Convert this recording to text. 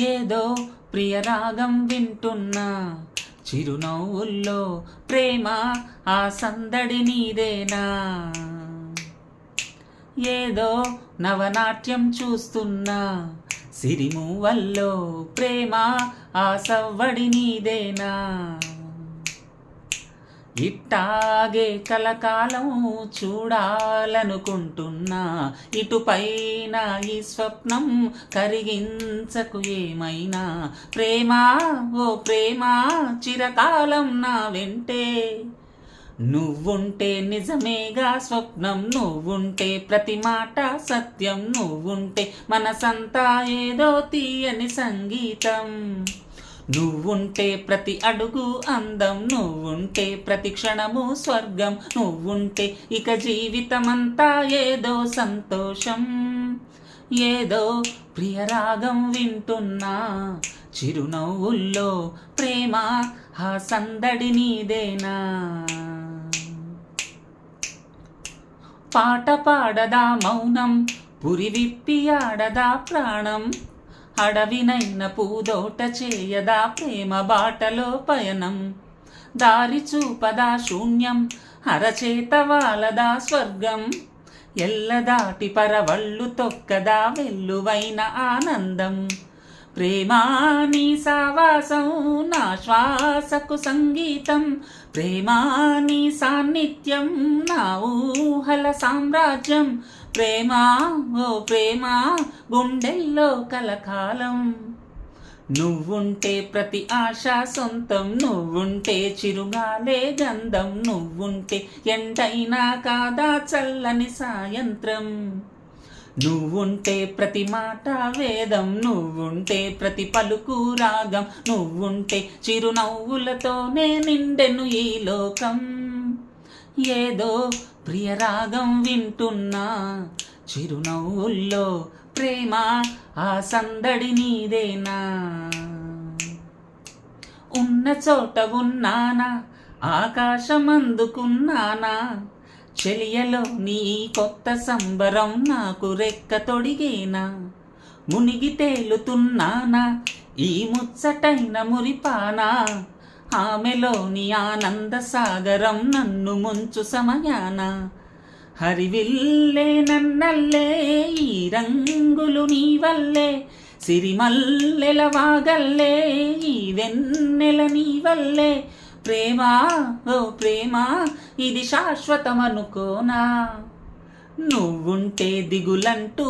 ఏదో ప్రియరాగం వింటున్నా, చిరునవ్వుల్లో ప్రేమ ఆ సందడి నీదేనా. ఏదో నవనాట్యం చూస్తున్నా, సిరిమూవల్లో ప్రేమ ఆ సవ్వడి నీదేనా. ఇట్టాగే కలకాలం చూడాలనుకుంటున్నా, ఇటుపైన ఈ స్వప్నం కరిగించకు ఏమైనా. ప్రేమ ఓ ప్రేమ చిరకాలం నా వెంటే, నువ్వుంటే నిజమేగా స్వప్నం, నువ్వుంటే ప్రతి మాట సత్యం, నువ్వుంటే మనసంతా ఏదో తీయని సంగీతం. నువ్వుంటే ప్రతి అడుగు అందం, నువ్వుంటే ప్రతి క్షణము స్వర్గం, నువ్వుంటే ఇక జీవితమంతా ఏదో సంతోషం. ఏదో ప్రియరాగం వింటున్నా, చిరునవ్వుల్లో ప్రేమ ఆ సందడి నీదేనా. పాట పాడదా మౌనం, పురి విప్పి ఆడదా ప్రాణం, అడవినైన పూదోట చేయదా ప్రేమ బాటలో పయనం. దారి చూపదా శూన్యం, అరచేత వాలదా స్వర్గం, ఎల్లదాటి పరవళ్ళు తొక్కదా వెల్లువైన ఆనందం. ప్రేమా నీ సావాసం నా శ్వాసకు సంగీతం, ప్రేమా నీ సాన్నిధ్యం నా ఊహల సామ్రాజ్యం. ప్రేమా ఓ ప్రేమా గుండెల్లో కలకాలం, నువ్వుంటే ప్రతి ఆశ సొంతం, నువ్వుంటే చిరుగాలే గంధం, నువ్వుంటే ఎండైనా కాదా చల్లని సాయంత్రం. నువ్వుంటే ప్రతి మాట వేదం, నువ్వుంటే ప్రతి పలుకు రాగం, నువ్వుంటే చిరునవ్వులతోనే నిండెను ఈ లోకం. ఏదో ప్రియరాగం వింటున్నా, చిరునవ్వుల్లో ప్రేమ ఆ సందడి నీదేనా. ఉన్న చోట ఉన్నానా, ఆకాశం అందుకున్నానా, చెలియలో నీ కొత్త సంబరం నాకు రెక్క తొడిగేనా. మునిగి తేలుతున్నానా ఈ ముచ్చటైన మురిపానా, ఆమెలోని ఆనంద సాగరం నన్ను ముంచు సమయాన. హరివిల్లే నన్నల్లే ఈ రంగులు నీ వల్లే, సిరిమల్లెల వాగల్లే ఈ వెన్నెల నీ వల్లే. ప్రేమా ఓ ప్రేమ ఇది శాశ్వతమనుకోనా, నువ్వుంటే దిగులంటూ